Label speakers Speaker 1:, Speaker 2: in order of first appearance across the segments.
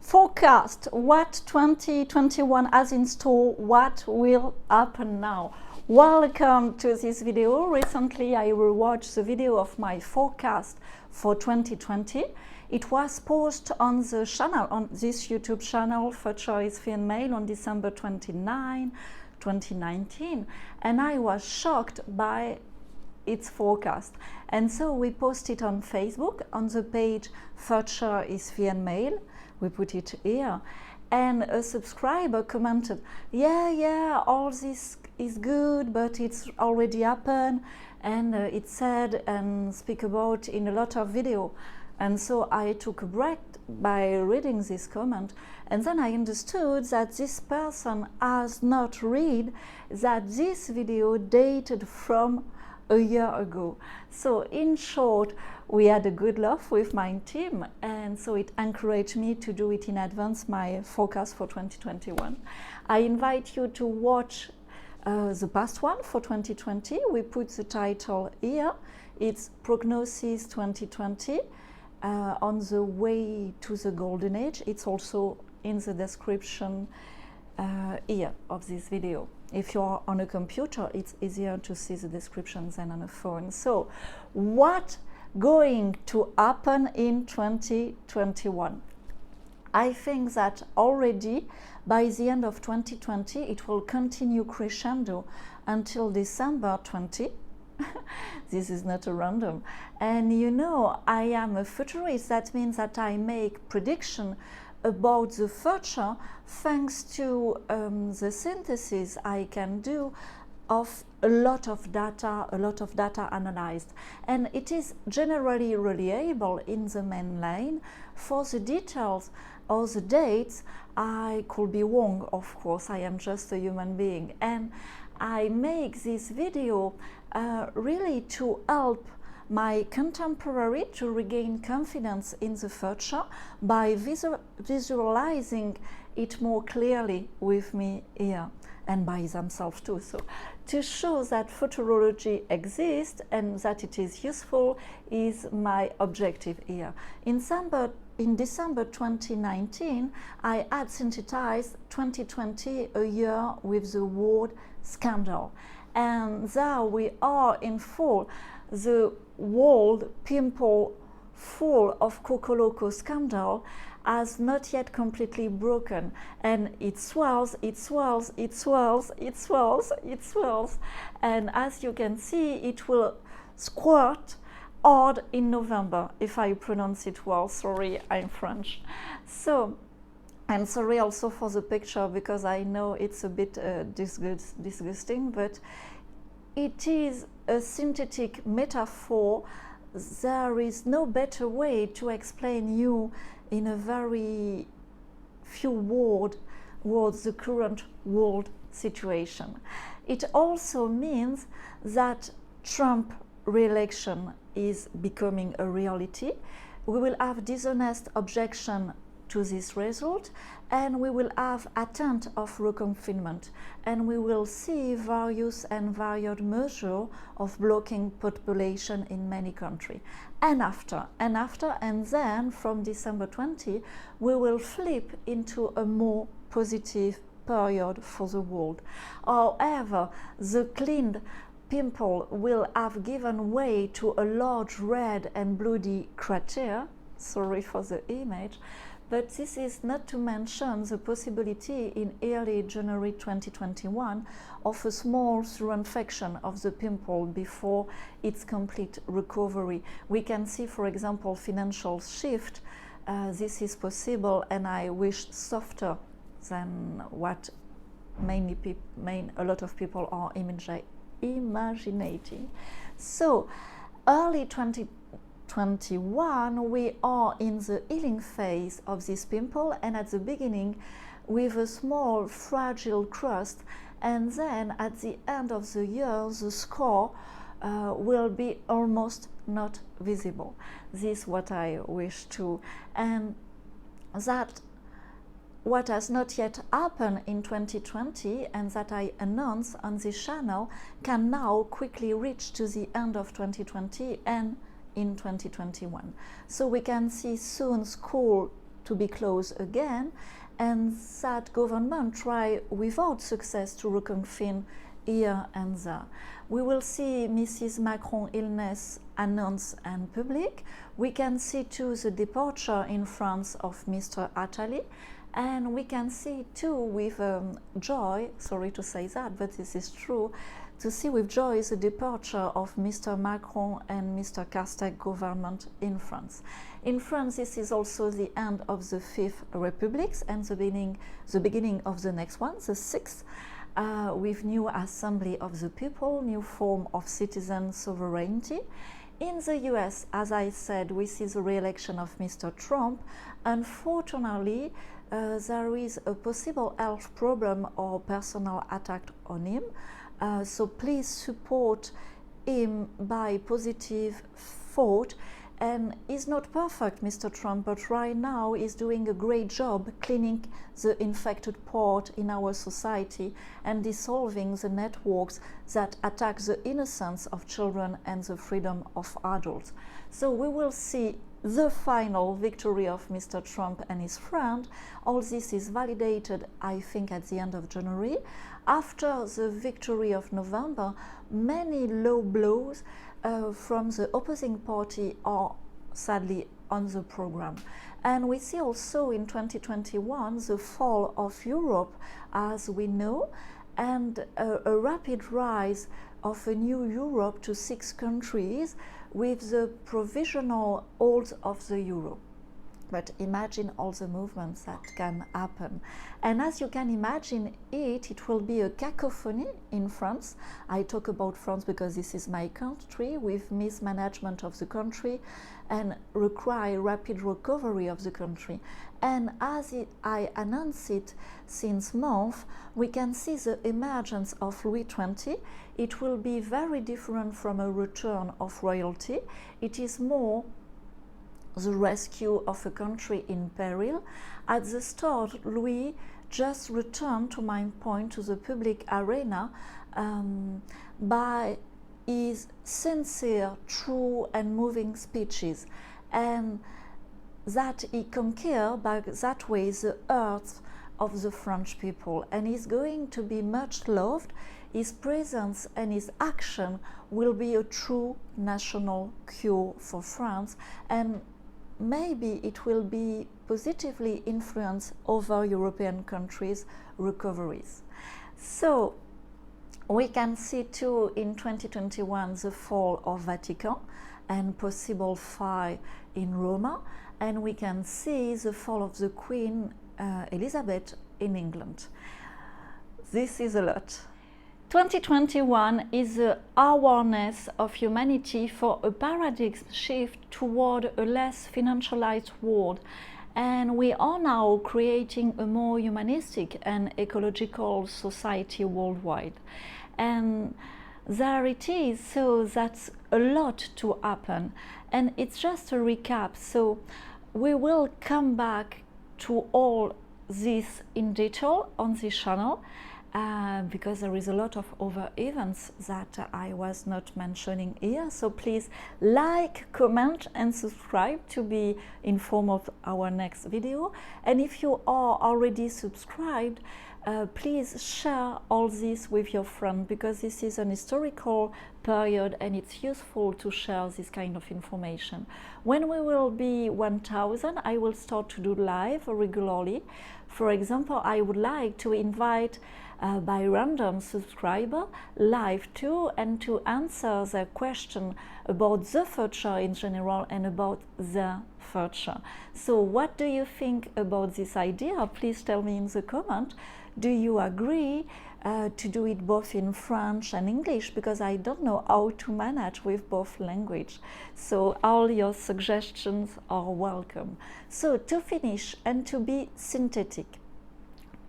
Speaker 1: Forecast what 2021 has in store, what will happen now. Welcome to this video. Recently I rewatched the video of my forecast for 2020. It was posted on the channel, on this YouTube channel, Futurist FE&MALE, on December 29, 2019, and I was shocked by its forecast. And so we posted on Facebook on the page Futurist FE&MALE. We put it here, and a subscriber commented, yeah, all this is good, but it's already happened, and it's said and speak about in a lot of video. And so I took a break by reading this comment, and then I understood that this person has not read that this video dated from a year ago. So in short, we had a good laugh with my team, and so it encouraged me to do it in advance, my forecast for 2021. I invite you to watch the past one for 2020. We put the title here. It's Prognosis 2020, on the way to the golden age. It's also in the description here of this video. If you're on a computer, it's easier to see the description than on a phone. So, what going to happen in 2021? I think that already by the end of 2020, it will continue crescendo until December 20. This is not a random. And you know, I am a futurist. That means that I make prediction about the future thanks to the synthesis I can do of a lot of data analyzed. And it is generally reliable in the main line. For the details or the dates, I could be wrong, of course. I am just a human being. And I make this video really to help my contemporary to regain confidence in the future by visualizing it more clearly with me here, and by themselves too. So to show that futurology exists and that it is useful is my objective here. In December 2019, I had synthesized 2020, a year with the word scandal. And there we are in full. The world pimple full of Cocoloco scandal has not yet completely broken, and it swells, and as you can see, it will squirt hard in November, if I pronounce it well. Sorry, I'm French. So I'm sorry also for the picture, because I know it's a bit disgusting, but it is a synthetic metaphor. There is no better way to explain you in a very few words the current world situation. It also means that Trump re-election is becoming a reality. We will have dishonest objection to this result, and we will have attempt of reconfinement, and we will see various and varied measures of blocking population in many countries. And then from December 20, we will flip into a more positive period for the world. However, the cleaned pimple will have given way to a large red and bloody crater. Sorry for the image. But this is not to mention the possibility in early January 2021 of a small through-infection of the pimple before its complete recovery. We can see, for example, financial shift. This is possible, and I wish softer than what a lot of people are imagining. So, early 2021, we are in the healing phase of this pimple, and at the beginning with a small fragile crust, and then at the end of the year the scar will be almost not visible. This is what I wish to, and that what has not yet happened in 2020 and that I announce on this channel can now quickly reach to the end of 2020 and in 2021. So we can see soon school to be closed again, and that government try without success to reconfine here and there. We will see Mrs. Macron's illness announced and public. We can see too the departure in France of Mr. Attali, and we can see too with joy, sorry to say that, but this is true, to see with joy the departure of Mr. Macron and Mr. Castex government in France. In France, this is also the end of the Fifth Republic and the beginning of the next one, the Sixth, with new assembly of the people, new form of citizen sovereignty. In the US, as I said, we see the re-election of Mr. Trump. Unfortunately, there is a possible health problem or personal attack on him. So please support him by positive thought. And he's not perfect, Mr. Trump, but right now he's doing a great job cleaning the infected part in our society and dissolving the networks that attack the innocence of children and the freedom of adults. So we will see the final victory of Mr. Trump and his friend. All this is validated, I think, at the end of January. After the victory of November, many low blows from the opposing party are sadly on the program. And we see also in 2021 the fall of Europe, as we know, and a rapid rise of a new Europe to 6 countries with the provisional hold of the euro. But imagine all the movements that can happen. And as you can imagine it will be a cacophony in France. I talk about France because this is my country, with mismanagement of the country and require rapid recovery of the country. And as I announce it since months, we can see the emergence of Louis XX. It will be very different from a return of royalty. It is more the rescue of a country in peril. At the start, Louis just returned, to my point, to the public arena by his sincere, true and moving speeches, and that he conquered by that way the hearts of the French people, and is going to be much loved. His presence and his action will be a true national cure for France, and maybe it will be positively influence over European countries' recoveries. So we can see too in 2021 the fall of Vatican and possible fire in Roma, and we can see the fall of the Queen Elizabeth in England. This is a lot. 2021 is the awareness of humanity for a paradigm shift toward a less financialized world, and we are now creating a more humanistic and ecological society worldwide. And there it is, so that's a lot to happen, and it's just a recap. So we will come back to all this in detail on this channel, because there is a lot of other events that I was not mentioning here. So please like, comment and subscribe to be informed of our next video. And if you are already subscribed, please share all this with your friends, because this is an historical period and it's useful to share this kind of information. When we will be 1000, I will start to do live regularly. For example, I would like to invite by random subscriber live too, and to answer the question about the future in general and about the future. So what do you think about this idea? Please tell me in the comment. Do you agree to do it both in French and English? Because I don't know how to manage with both language. So all your suggestions are welcome. So to finish and to be synthetic,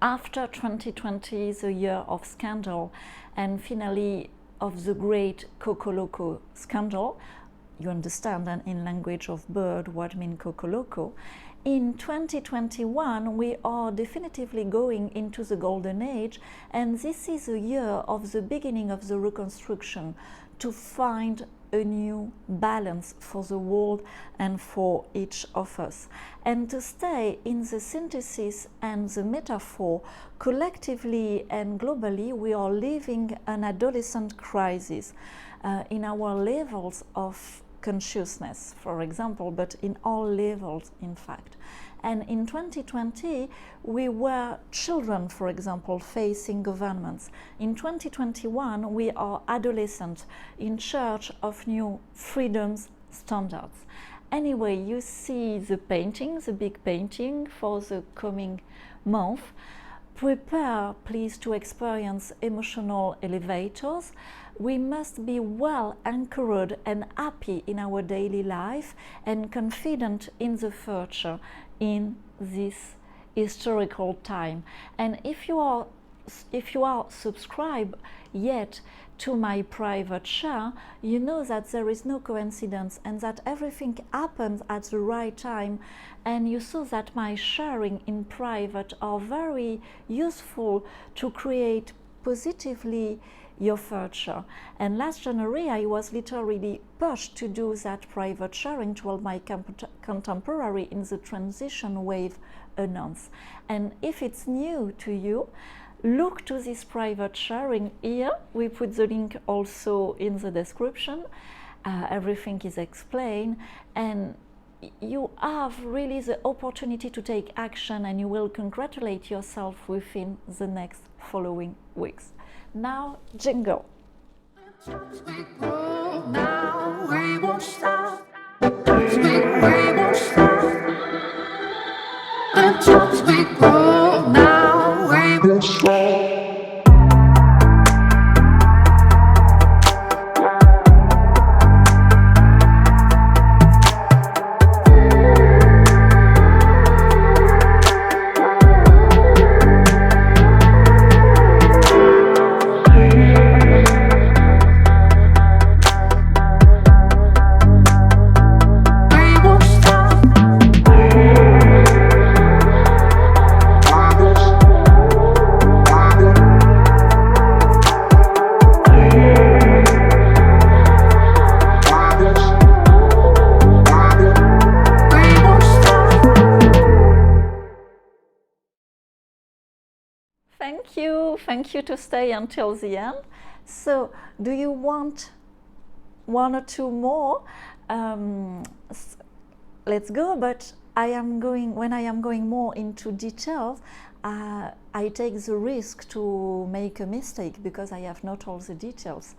Speaker 1: after 2020, the year of scandal, and finally of the great Coco Loco scandal, you understand, and in language of bird what means Coco Loco, in 2021 we are definitively going into the golden age, and this is a year of the beginning of the reconstruction to find a new balance for the world and for each of us. And to stay in the synthesis and the metaphor, collectively and globally, we are living an adolescent crisis in our levels of consciousness, for example, but in all levels, in fact. And in 2020, we were children, for example, facing governments. In 2021, we are adolescents in search of new freedoms standards. Anyway, you see the painting, the big painting for the coming month. Prepare, please, to experience emotional elevators. We must be well anchored and happy in our daily life and confident in the future in this historical time. And if you are subscribed yet to my private share, you know that there is no coincidence and that everything happens at the right time. And you saw that my sharing in private are very useful to create positively your future. And last January I was literally pushed to do that private sharing to all my contemporary in the transition wave announce. And if it's new to you, look to this private sharing here. We put the link also in the description. Everything is explained, and you have really the opportunity to take action, and you will congratulate yourself within the next following weeks. Now, jingle.
Speaker 2: Now we won't stop. We won't stop. The jumps we grow. Now we won't stop.
Speaker 1: Thank you to stay until the end. So, do you want one or two more? Let's go, but when I am going more into details, I take the risk to make a mistake because I have not all the details.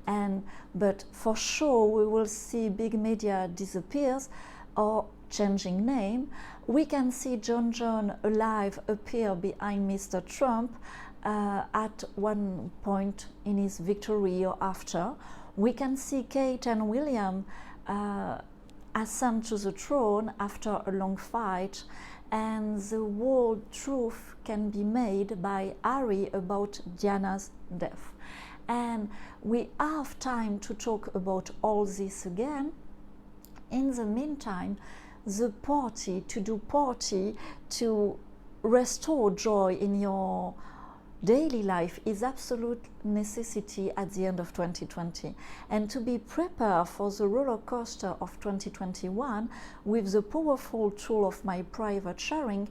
Speaker 1: But for sure we will see big media disappears or changing name. We can see John alive appear behind Mr. Trump at one point in his victory or after. We can see Kate and William ascend to the throne after a long fight, and the whole truth can be made by Harry about Diana's death. And we have time to talk about all this again. In the meantime, the party, to restore joy in your daily life is absolute necessity at the end of 2020, and to be prepared for the roller coaster of 2021 with the powerful tool of my private sharing.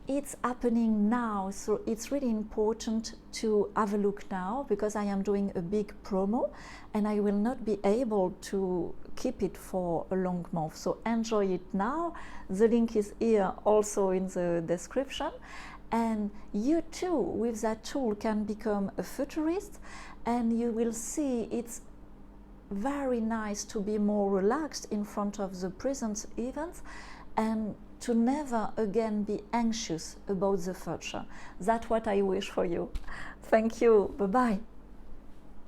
Speaker 1: It's happening now, so it's really important to have a look now, because I am doing a big promo and I will not be able to keep it for a long month. So enjoy it now. The link is here also in the description. And you too, with that tool, can become a futurist, and you will see it's very nice to be more relaxed in front of the present events and to never again be anxious about the future. That's what I wish for you. Thank you. Bye-bye.